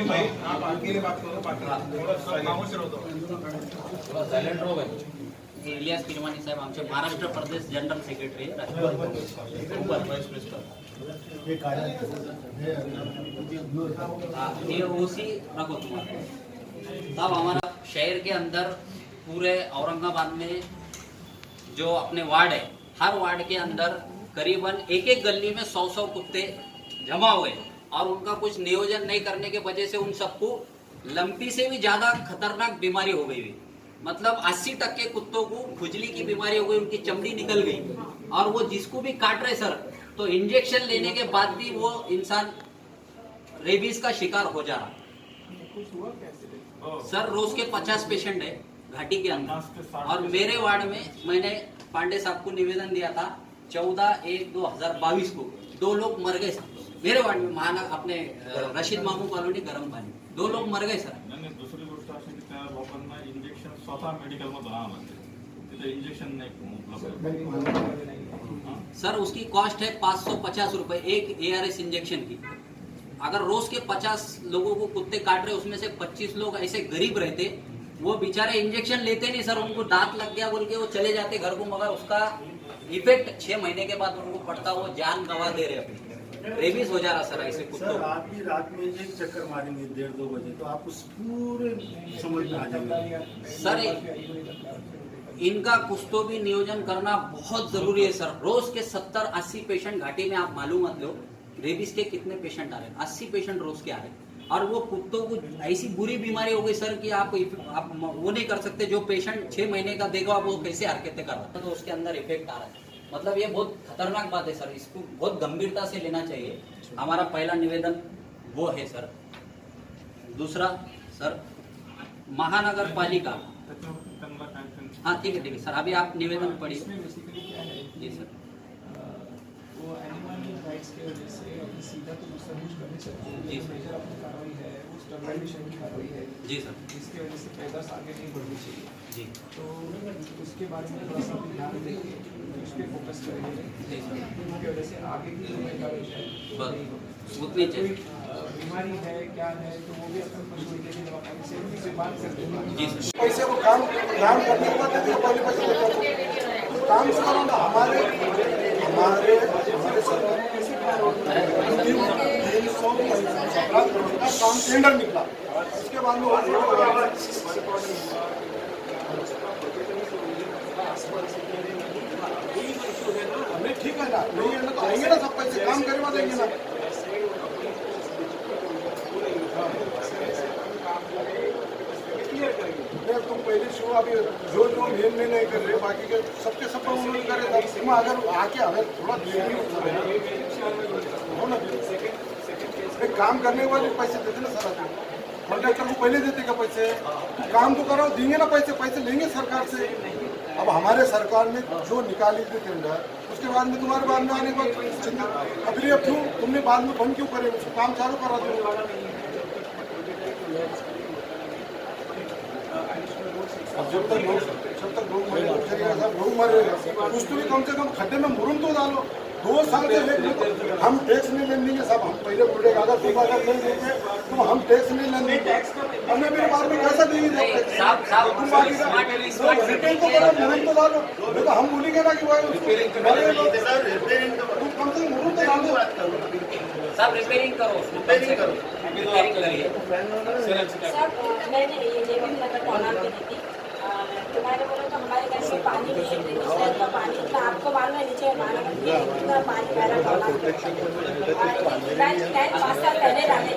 भाई आप अकेले बात करो, थोड़ा साइलेंट रहो भाई। इलियास किरमानी साहेब आमचे महाराष्ट्र प्रदेश जनरल सेक्रेटरी आहे ये ओसी रखो तुम्हारा। तब हमारा शहर के अंदर पूरे औरंगाबाद में जो अपने वार्ड है, हर वार्ड के अंदर करीबन एक एक गली में 100 कुत्ते जमा हो गए और उनका कुछ नियोजन नहीं करने के वजह से उन सबको लंपी से भी ज्यादा खतरनाक बीमारी हो गई। मतलब 80% कुत्तों को खुजली की बीमारी हो गई, उनकी चमड़ी निकल गई और वो जिसको भी काट रहे सर तो इंजेक्शन लेने के बाद भी वो इंसान रेबीज का शिकार हो जा रहा। सर रोज के 50 पेशेंट है घाटी के अंदर और मेरे वार्ड में मैंने पांडे साहब को निवेदन दिया था 14/1/2022 को 2 लोग मर गए सर मेरे वार्ड में। महानगर अपने रशीद मामू कॉलोनी गरम पानी 2 लोग मर गए सर। दुसरी गोष्ट अशी की त्या लोकांना इंजेक्शन स्वतः मेडिकल मध्ये आणावं लागते, तिथे इंजेक्शन नाही उपलब्ध। सर उसकी कॉस्ट है 550 रुपए एक ARS इंजेक्शन की। अगर रोज के 50 लोगों को कुत्ते काट रहे उसमें से 25 लोग ऐसे गरीब रहते, वो बेचारे इंजेक्शन लेते नहीं सर, उनको दांत लग गया बोल के वो चले जाते घर को, मगर उसका इफेक्ट 6 महीने के बाद उनको पड़ता, वो जान गंवा दे रहे अपनी। रेबीज हो जा रहा सर ऐसे कुत्तों। सर आप भी रात में एक चक्कर मारेंगे 1:30-2 बजे तो आप उस पूरे समझ में आ जाएंगे। सर इनका कुछ तो भी नियोजन करना बहुत जरूरी है सर। रोज के 70-80 पेशेंट घाटी में आप मालूम मत लो रेबीज के कितने पेशेंट आ रहे हैं, 80 पेशेंट रोज के आ रहे हैं और वो कुत्तों को ऐसी बुरी बीमारी हो गई सर कि आप वो नहीं कर सकते। जो पेशेंट 6 महीने का देगा वो कैसे हरकतें कर रहा है तो उसके अंदर इफेक्ट आ रहा है। मतलब ये बहुत खतरनाक बात है सर, इसको बहुत गंभीरता से लेना चाहिए। हमारा पहला निवेदन वो है सर। दूसरा सर महानगर पालिका, हाँ ठीक है सर, अभी आप निवेदन पढ़िए। जी सर वो एनिमल राइट्स की वजह से अभी सीधा तो दूसरा कुछ कर नहीं सकते। जी सर। मेजर अपनी कार्रवाई है वो स्टरलाइजेशन की कार्रवाई है जी सर, जिसकी वजह से पैदाश आगे नहीं बढ़नी चाहिए। जी तो उसके बारे में थोड़ा सा ध्यान देंगे, उस पर फोकस करेंगे जी सर। जिसकी वजह से आगे की जो कार्रवाई है बस नहीं होगी। उतनी कोई चाहिए। बीमारी है क्या है तो वो भी अपन पशु वैज्ञानिक दवाखाने से उनसे बात करते हैं। जी सर। पैसे वो काम करने के बाद देते हैं, पहले पैसे देते हैं। काम से करो ना, हमारे सरकार में कैसे काम होता है 300 का काम टेंडर निकला, उसके बाद में हमें ठीक है ना, नहीं है ना तो आएंगे ना सब पैसे, काम करवा देंगे ना। तुम पहले शो अभी जो मेन में नहीं कर रहे, बाकी के सबके सब उन्होंने करे, तुम अगर आके अगर थोड़ा हो ना एक काम करने के बाद पैसे देते ना सर। कॉन्ट्रैक्टर को पहले देते क्या पैसे? काम तो करो, देंगे ना पैसे, पैसे लेंगे सरकार से। अब हमारे सरकार ने जो निकाली थी टेंडर, उसके बाद में तुम्हारे बाद में आने के बाद अभी अब क्यों तुमने बाद में बंद क्यों करे? उसको काम चालू करा दो। जब तक लोग मरेगा कुछ तो भी कम से कम खड्डे में मुरुम तो डालो। 2 साल से हम टैक्स नहीं लेंगे साहब, हम पहले बोले अगर तुम अगर नहीं देंगे तो हम टैक्स नहीं लेंगे। हमने मेरे बाद में कैसा देंगे? तुम रिपेयरिंग तो करो, मुरुम तो डालो। देखो हम बोलेंगे ना कि भाई तुम कम से कम मुरुम तो डालो। सब रिपेयरिंग करो, रिपेयरिंग करिए। मैंने ये जेबी नगर तालाब में दी थी, तो मैंने बोला तो हमारे घर में पानी नहीं है, तो पानी इतना आपको मालूम है नीचे महानगर में इतना पानी मेरा तालाब में 5 साल पहले डाले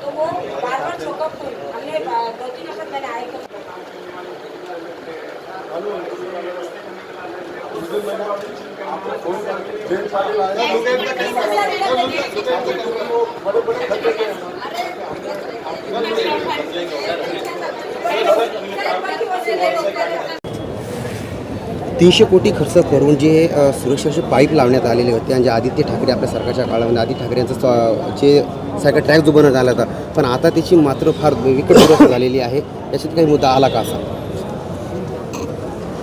तो वो बार चौकअप हमने 2-3 वक्त मैंने आए को बड़े 300 कोटी खर्च करून जे सुरक्षाचे पाईप लावण्यात आलेले होते आणि जे आदित्य ठाकरे आपल्या सरकारच्या काळामध्ये आदित्य ठाकरे यांचा जे सायकल ट्रॅक जो बनवण्यात आला होता, पण आता त्याची मात्र फार विकट दुरुस्ती झालेली आहे. याच्यात काही मुद्दा आला का असा?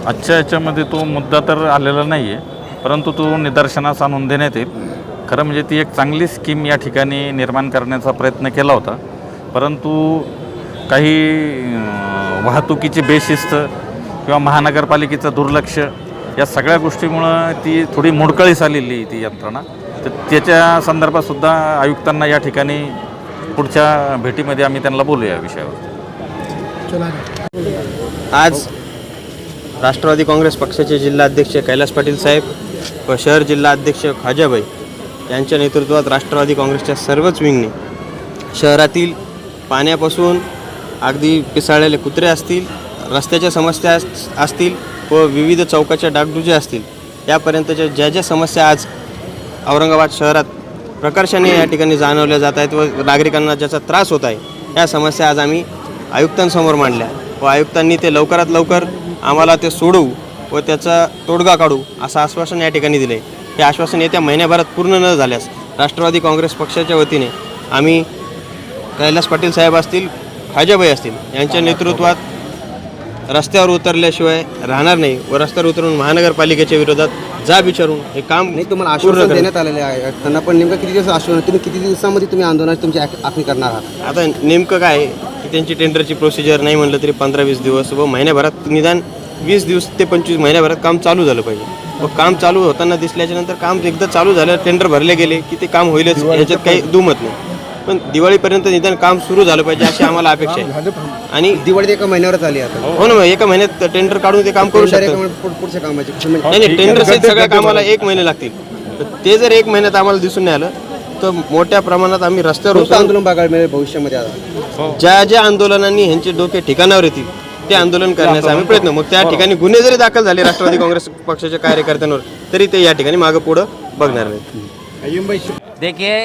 आजच्या याच्यामध्ये तो मुद्दा तर आलेला नाही आहे, परंतु तो निदर्शनास आणून देण्यात येईल. खरं म्हणजे ती एक चांगली स्कीम या ठिकाणी निर्माण करण्याचा प्रयत्न केला होता, परंतु काही वाहतुकीची बेशिस्त किंवा महानगरपालिकेचं दुर्लक्ष या सगळ्या गोष्टीमुळं ती थोडी मोडकळीस आलेली ती यंत्रणा. तर त्याच्या संदर्भातसुद्धा आयुक्तांना या ठिकाणी पुढच्या भेटीमध्ये आम्ही त्यांना बोलूया या विषयावर. आज राष्ट्रवादी काँग्रेस पक्षाचे जिल्हाध्यक्ष कैलास पाटील साहेब व शहर जिल्हाध्यक्ष खाजाबाई यांच्या नेतृत्वात राष्ट्रवादी काँग्रेसच्या सर्वच विंगने शहरातील पाण्यापासून अगदी पिसाळलेले कुत्रे असतील, रस्त्याच्या समस्या असतील व विविध चौकाच्या डागडुजे असतील, यापर्यंतच्या ज्या ज्या समस्या आज औरंगाबाद शहरात प्रकर्षाने या ठिकाणी जाणवल्या जात आहेत व नागरिकांना ज्याचा त्रास होत आहे, या समस्या आज आम्ही आयुक्तांसमोर मांडल्या व आयुक्तांनी ते लवकरात लवकर आम्हाला ते सोडवू व त्याचा तोडगा काढू असं आश्वासन या ठिकाणी दिले. हे आश्वासन येत्या महिन्याभरात पूर्ण न झाल्यास राष्ट्रवादी काँग्रेस पक्षाच्या वतीने आम्ही कैलास पाटील साहेब असतील, खाजाबाई असतील यांच्या नेतृत्वात रस्त्यावर उतरल्याशिवाय राहणार नाही व रस्त्यावर उतरून महानगरपालिकेच्या विरोधात जा विचारून हे काम नाही, तुम्हाला आश्वासन देण्यात आलेले आहे त्यांना, पण नेमकं किती दिवस आश्वासन, तुम्ही किती दिवसामध्ये तुम्ही आंदोलनाची तुमची आखणी करणार आहात? आता नेमकं काय आहे की त्यांची टेंडरची प्रोसिजर नाही म्हटलं तरी 15-20 दिवस व महिन्याभरात निदान 20 दिवस ते 25 महिन्याभरात काम चालू झालं पाहिजे. व काम चालू होताना दिसल्याच्या नंतर काम एकदा चालू झालं, टेंडर भरले गेले की ते काम होईलच, याच्यात काही दुमत नाही. पण दिवाळीपर्यंत निदान काम सुरू झालं पाहिजे अशी आम्हाला अपेक्षा आहे. आणि दिवाळी एका महिन्यावरच आली आता. हो ना, एका महिन्यात टेंडर काढून ते काम करू शकतो. पुढच्या कामाची नाही, टेंडर सहित सगळ्या कामाला 1 महिने लागतील. तर ते जर 1 महिन्यात आम्हाला दिसून नाही आलं तर मोठ्या प्रमाणात आम्ही रस्त्यावर उतरून आंदोलन बघायला मिळेल भविष्यामध्ये आता. ज्या ज्या आंदोलनांनी ह्यांचे डोके ठिकाणावर येतील ते आंदोलन करण्याचा आम्ही प्रयत्न. मग त्या ठिकाणी गुन्हे जरी दाखल झाले राष्ट्रवादी काँग्रेस पक्षाच्या कार्यकर्त्यांवर तरी ते या ठिकाणी मागं पुढं बघणार नाहीत. देखिए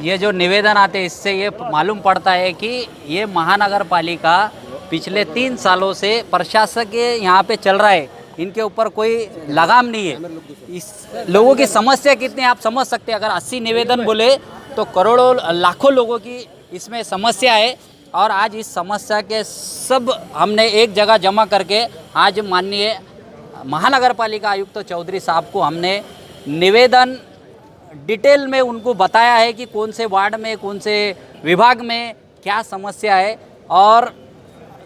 ये जो निवेदन आते हैं इससे ये मालूम पड़ता है कि ये महानगर पालिका पिछले 3 सालों से प्रशासक यहाँ पे चल रहा है, इनके ऊपर कोई लगाम नहीं है. इस लोगों की समस्या कितनी आप समझ सकते हैं. अगर 80 निवेदन बोले तो करोड़ों लाखों लोगों की इसमें समस्या है. और आज इस समस्या के सब हमने एक जगह जमा करके आज माननीय महानगर पालिका आयुक्त चौधरी साहब को हमने निवेदन डिटेल में उनको बताया है कि कौन से वार्ड में, कौन से विभाग में क्या समस्या है. और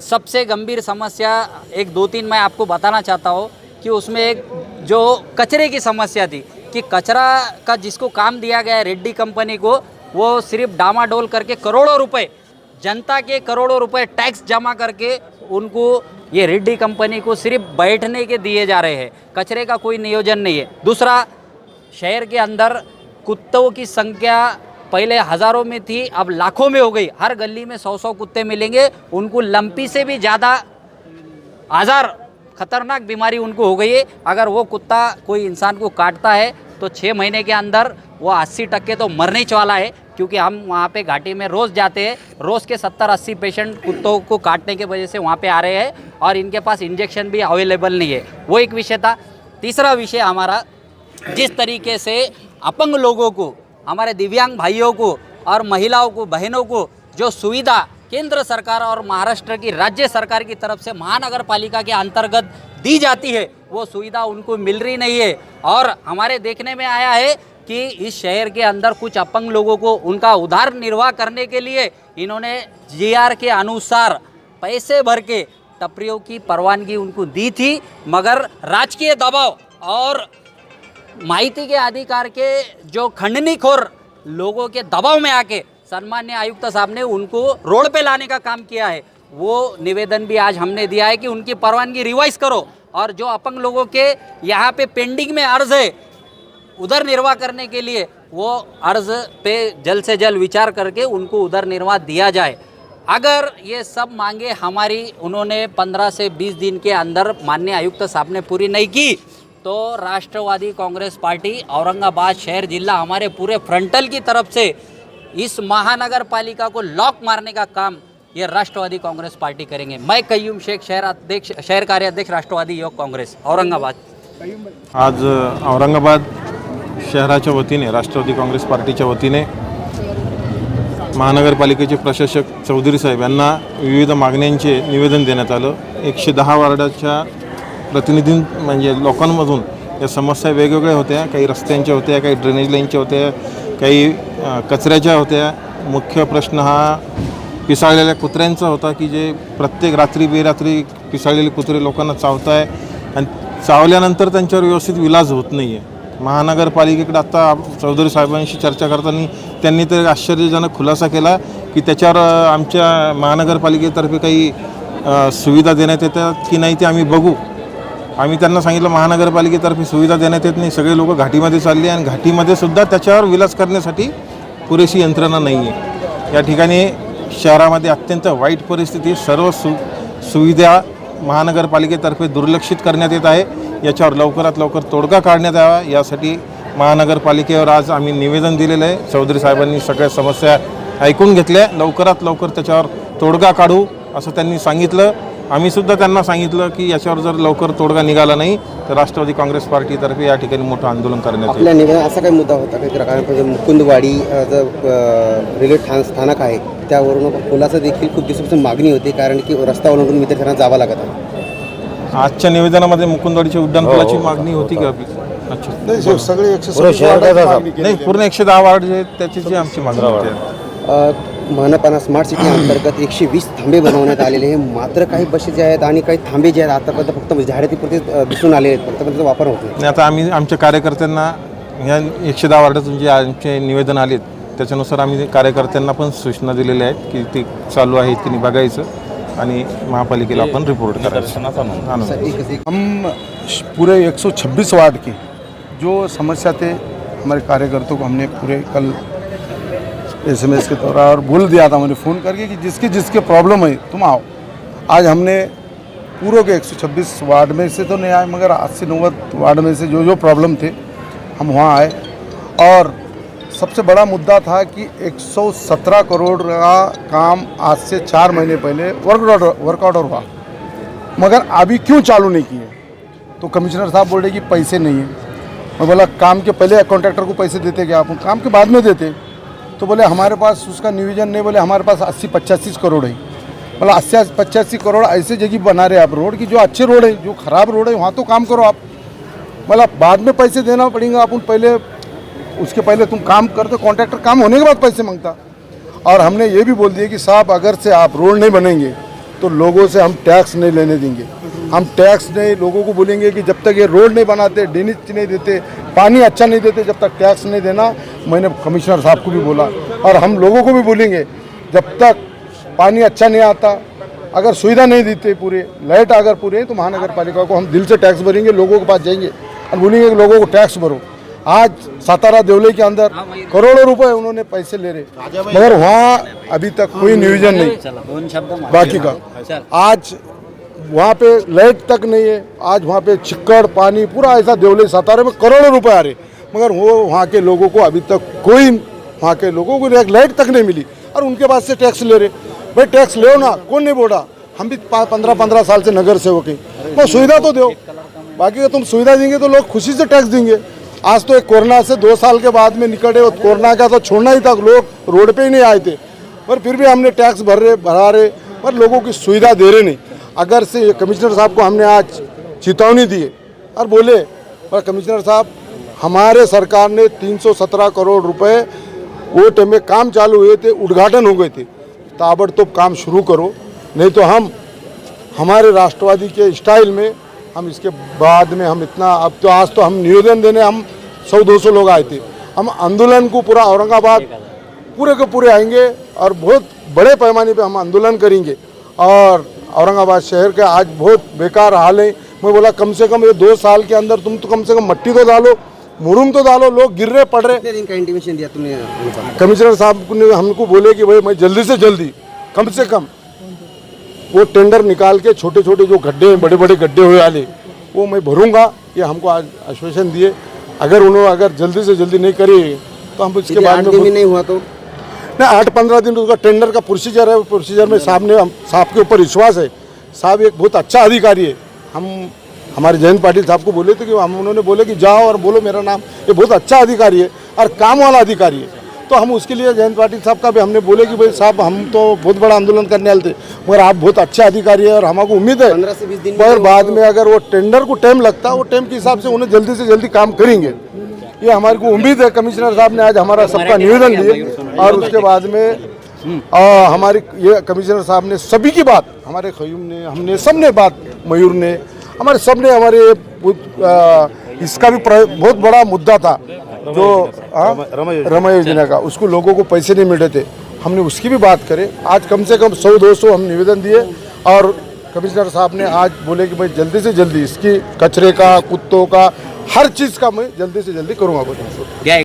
सबसे गंभीर समस्या 1-2-3 मैं आपको बताना चाहता हूँ कि उसमें एक जो कचरे की समस्या थी कि कचरा का जिसको काम दिया गया है रेड्डी कंपनी को, वो सिर्फ डामाडोल करके करोड़ों रुपए, जनता के करोड़ों रुपए टैक्स जमा करके उनको ये रेड्डी कंपनी को सिर्फ बैठने के दिए जा रहे हैं. कचरे का कोई नियोजन नहीं है. दूसरा, शहर के अंदर कुत्तों की संख्या पहले हज़ारों में थी, अब लाखों में हो गई. हर गली में 100-100 कुत्ते मिलेंगे. उनको लंपी से भी ज़्यादा आज़ार, खतरनाक बीमारी उनको हो गई है. अगर वो कुत्ता कोई इंसान को काटता है तो 6 महीने के अंदर वो 80% तो मरने ही वाला है. क्योंकि हम वहाँ पे घाटी में रोज़ जाते हैं, रोज़ के 70-80 पेशेंट कुत्तों को काटने के वजह से वहाँ पे आ रहे हैं और इनके पास इंजेक्शन भी अवेलेबल नहीं है. वो एक विषय था. तीसरा विषय हमारा, जिस तरीके से अपंग लोगों को, हमारे दिव्यांग भाइयों को और महिलाओं को, बहनों को जो सुविधा केंद्र सरकार और महाराष्ट्र की राज्य सरकार की तरफ से महानगर पालिका के अंतर्गत दी जाती है, वो सुविधा उनको मिल रही नहीं है. और हमारे देखने में आया है कि इस शहर के अंदर कुछ अपंग लोगों को उनका उधार निर्वाह करने के लिए इन्होंने GR के अनुसार पैसे भर के टपरियों की परवानगी उनको दी थी, मगर राजकीय दबाव और माहिती के अधिकार के जो खंडनीखोर लोगों के दबाव में आके सम्मान्य आयुक्त साहब ने उनको रोड पे लाने का काम किया है. वो निवेदन भी आज हमने दिया है कि उनकी परवानगी रिवाइज करो और जो अपंग लोगों के यहाँ पे पेंडिंग में अर्ज है उधर निर्वाह करने के लिए, वो अर्ज पे जल्द से जल्द विचार करके उनको उधर निर्वाह दिया जाए. अगर ये सब मांगे हमारी उन्होंने 15 से 20 दिन के अंदर माननीय आयुक्त साहब ने पूरी नहीं की तो राष्ट्रवादी कांग्रेस पार्टी औरंगाबाद शहर जिला हमारे पूरे फ्रंटल की तरफ से इस महानगर पालिका को लॉक मारने का काम ये राष्ट्रवादी कांग्रेस पार्टी करेंगे. मैं कय्यूम शेख, शहर कार्याध्यक्ष राष्ट्रवादी युवक कांग्रेस औरंगाबाद. आज औरंगाबाद शहराच्या वतीने राष्ट्रवादी काँग्रेस पार्टीच्या वतीने महानगरपालिकेचे प्रशासक चौधरी साहेब यांना विविध मागण्यांचे निवेदन देण्यात आलं. 110 वार्डाच्या प्रतिनिधी म्हणजे लोकांमधून या समस्या वेगवेगळ्या होत्या. काही रस्त्यांच्या होत्या, काही ड्रेनेज लाईनच्या होत्या, काही कचऱ्याच्या होत्या. मुख्य प्रश्न हा पिसाळलेल्या कुत्र्यांचा होता की जे प्रत्येक रात्री बेरात्री पिसाळलेले कुत्रे लोकांना चावत आहे आणि चावल्यानंतर त्यांच्यावर व्यवस्थित इलाज होत नाही आहे. महानगरपालिकेकडे आता चौधरी साहेबांशी चर्चा करताना त्यांनी तर आश्चर्यजनक खुलासा केला की त्याच्यावर आमच्या महानगरपालिकेतर्फे काही सुविधा देण्यात येतात की नाही ते आम्ही बघू. आम्ही त्यांना सांगितलं महानगरपालिकेतर्फे सुविधा देण्यात येत नाही. सगळे लोक घाटीमध्ये चालले आणि घाटीमध्ये सुद्धा त्याच्यावर विलास करण्यासाठी पुरेशी यंत्रणा नाही आहे. या ठिकाणी शहरामध्ये अत्यंत वाईट परिस्थिती, सर्व सुविधा महानगरपालिकेतर्फे दुर्लक्षित करण्यात येत आहे. याच्यावर लवकरात लवकर तोडगा काढण्यात यावा यासाठी महानगरपालिकेवर आज आम्ही निवेदन दिलेलं आहे. चौधरी साहेबांनी सगळ्या समस्या ऐकून घेतल्या. लवकरात लवकर त्याच्यावर तोडगा काढू असं त्यांनी सांगितलं. आम्हीसुद्धा त्यांना सांगितलं की याच्यावर जर लवकर तोडगा निघाला नाही तर राष्ट्रवादी काँग्रेस पार्टीतर्फे या ठिकाणी मोठं आंदोलन करण्यात येईल. आपल्या निवेदनात असा काही मुद्दा होता काही कारण मुकुंदवाडी रेल्वे स्थानक आहे त्यावरून पुलाचं देखील खूप दिवसापासून मागणी होती कारण की रस्ता ओलांडून विद्यार्थ्यांना जावं लागत आहे. आजच्या निवेदनामध्ये मुकुंदवाडीच्या उड्डाणपुलाची मागणी होती का आपली? अच्छा, नाही सगळे 126 नाही पूर्ण 110 वार्ड जे त्याची जी आमची मागणी होती. मनपाना स्मार्ट सिटी अंतर्गत 120 थांबे बनवण्यात आलेले आहे. मात्र काही बसेस जे आहेत आणि काही थांबे जे आहेत आतापर्यंत फक्त जाहिरातीपुरते दिसून आले आहेत, फक्त त्याचा वापर होत नाही. आता आम्ही आमच्या कार्यकर्त्यांना ह्या 110 वार्डातून जे आमचे निवेदन आलेत त्याच्यानुसार आम्ही कार्यकर्त्यांना पण सूचना दिलेल्या आहेत की ते चालू आहेत की नाही बघायचं आणि महापालिकेला आपण रिपोर्ट करायचं. हम पूरे 126 वार्ड की जो समस्या थे हमारे कार्यकर्ताओं को हमने पूरे कल SMS के द्वारा और बोल दिया था, मैंने फ़ोन करके कि जिसकी जिसके प्रॉब्लम है तुम आओ. आज हमने पूरे के 126 वार्ड में से तो नहीं आए मगर 80-90 वार्ड में से जो जो प्रॉब्लम थे हम वहाँ आए. और सबसे बड़ा मुद्दा था कि 117 करोड़ का काम आज से 4 महीने पहले वर्क ऑर्डर हुआ मगर अभी क्यों चालू नहीं किए. तो कमिश्नर साहब बोल रहे कि पैसे नहीं है. मैं बोला काम के पहले कॉन्ट्रैक्टर को पैसे देते क्या आप, काम के बाद में देते. तो बोले हमारे पास उसका नियोजन नहीं, बोले हमारे पास 80-85 करोड़ है. बोला 80-85 करोड़ ऐसे जगह बना रहे आप रोड की जो अच्छे रोड है, जो ख़राब रोड है वहाँ तो काम करो आप. बोला बाद में पैसे देना पड़ेगा, अपन पहले उसके पहले तुम काम करते. कॉन्ट्रैक्टर काम होने के बाद पैसे मांगता. और हमने ये भी बोल दिया कि साहब अगर से आप रोड नहीं बनेंगे तो लोगों से हम टैक्स नहीं लेने देंगे. हम टैक्स नहीं, लोगों को बोलेंगे कि जब तक ये रोड नहीं बनाते, ड्रेनेज नहीं देते, पानी अच्छा नहीं देते, जब तक टैक्स नहीं देना. मैंने कमिश्नर साहब को भी बोला और हम लोगों को भी बोलेंगे जब तक पानी अच्छा नहीं आता, अगर सुविधा नहीं देते पूरे, लाइट अगर पूरे हैं तो महानगर पालिका को हम दिल से टैक्स भरेंगे. लोगों के पास जाएंगे और बोलेंगे कि लोगों को टैक्स भरो. आज सातारा देवले के अंदर करोड़ों रुपए उन्होंने पैसे ले रहे मगर वहाँ अभी तक कोई नियोजन नहीं बाकी का. आज वहाँ पे लाइट तक नहीं है. आज वहाँ पे चिक्कड़ पानी पूरा ऐसा देवले सातारा में करोड़ों रुपए आ रहे मगर वो वहाँ के लोगों को अभी तक कोई, वहाँ के लोगों को एक लाइट तक नहीं मिली और उनके पास से टैक्स ले रहे. भाई टैक्स लो ना, कौन नहीं बोला. हम भी 15-15 साल से नगर सेवक हैं. तो सुविधा तो दो, बाकी का तुम सुविधा देंगे तो लोग खुशी से टैक्स देंगे. आज तो एक कोरोना से 2 साल के बाद में निकटे, कोरोना का तो छोड़ना ही था, लोग रोड पे ही नहीं आए थे पर फिर भी हमने टैक्स भरा रहे पर लोगों की सुविधा दे रहे नहीं. अगर से कमिश्नर साहब को हमने आज चेतावनी दी और बोले पर कमिश्नर साहब हमारे सरकार ने 317 करोड़ रुपए वो टाइम में काम चालू हुए थे, उद्घाटन हो गए थे, ताबड़तोड़ काम शुरू करो नहीं तो हम हमारे राष्ट्रवादी के स्टाइल में हम इसके बाद में हम इतना, अब तो आज तो हम निवेदन देने हम 100-200 लोग आए थे. हम आंदोलन को पूरा औरंगाबाद पूरे के पूरे आएंगे और बहुत बड़े पैमाने पे हम आंदोलन करेंगे. और औरंगाबाद शहर के आज बहुत बेकार हाल है. मैं बोला कम से कम ये 2 साल के अंदर तुम तो कम से कम मट्टी तो डालो, मुरुम तो डालो, लोग गिर रहे पड़ रहे. कितने दिन का इंटीमेशन दिया तुमने? कमिश्नर साहब ने हमको बोले कि भाई मैं जल्दी से जल्दी कम से कम वो टेंडर निकाल के छोटे छोटे जो गड्ढे हैं, बड़े बड़े गड्ढे हुए वाले, वो मैं भरूंगा. ये हमको आज आश्वासन दिए. अगर उन्होंने अगर जल्दी से जल्दी नहीं करी तो हम उसके बाद में नहीं हुआ तो ना 8-15 दिन उसका टेंडर का प्रोसीजर है. प्रोसीजर में साहब ने, साहब के ऊपर विश्वास है. साहब एक बहुत अच्छा अधिकारी है. हम हमारे जयंत पाटिल साहब को बोले थे कि उन्होंने बोले कि जाओ और बोलो मेरा नाम, ये बहुत अच्छा अधिकारी है और काम वाला अधिकारी है। तो हम उसके लिए जयंत पाटिल साहब का भी हमने बोले कि भाई साहब हम तो बहुत बड़ा आंदोलन करने वाले थे, मगर आप बहुत अच्छे अधिकारी है और हमको उम्मीद है 15 से 20 दिन पर बाद में अगर वो टेंडर को टाइम लगता है वो टाइम के हिसाब से उन्हें जल्दी से जल्दी काम करेंगे, ये हमारे को उम्मीद है। कमिश्नर साहब ने आज हमारा सबका निवेदन दिए और उसके बाद में हमारे ये कमिश्नर साहब ने सभी की बात, हमारे खयूम ने, हमने सबने बात, मयूर ने, हमारे सब ने, हमारे इसका भी बहुत बड़ा मुद्दा था जो रमा योजना का, उसको लोगों को पैसे नहीं मिल रहे थे, हमने उसकी भी बात करे। आज कम से कम 100-200 हम निवेदन दिए और कमिश्नर साहब ने आज बोले कि भाई जल्दी से जल्दी इसकी कचरे का, कुत्तों का, हर चीज़ का मैं जल्दी से जल्दी करूँगा कुछ।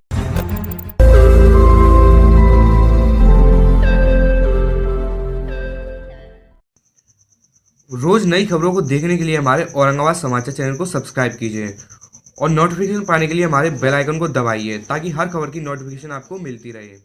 रोज नई खबरों को देखने के लिए हमारे औरंगाबाद समाचार चैनल को सब्सक्राइब कीजिए और नोटिफिकेशन पाने के लिए हमारे बेल आइकन को दबाइए ताकि हर खबर की नोटिफिकेशन आपको मिलती रहे।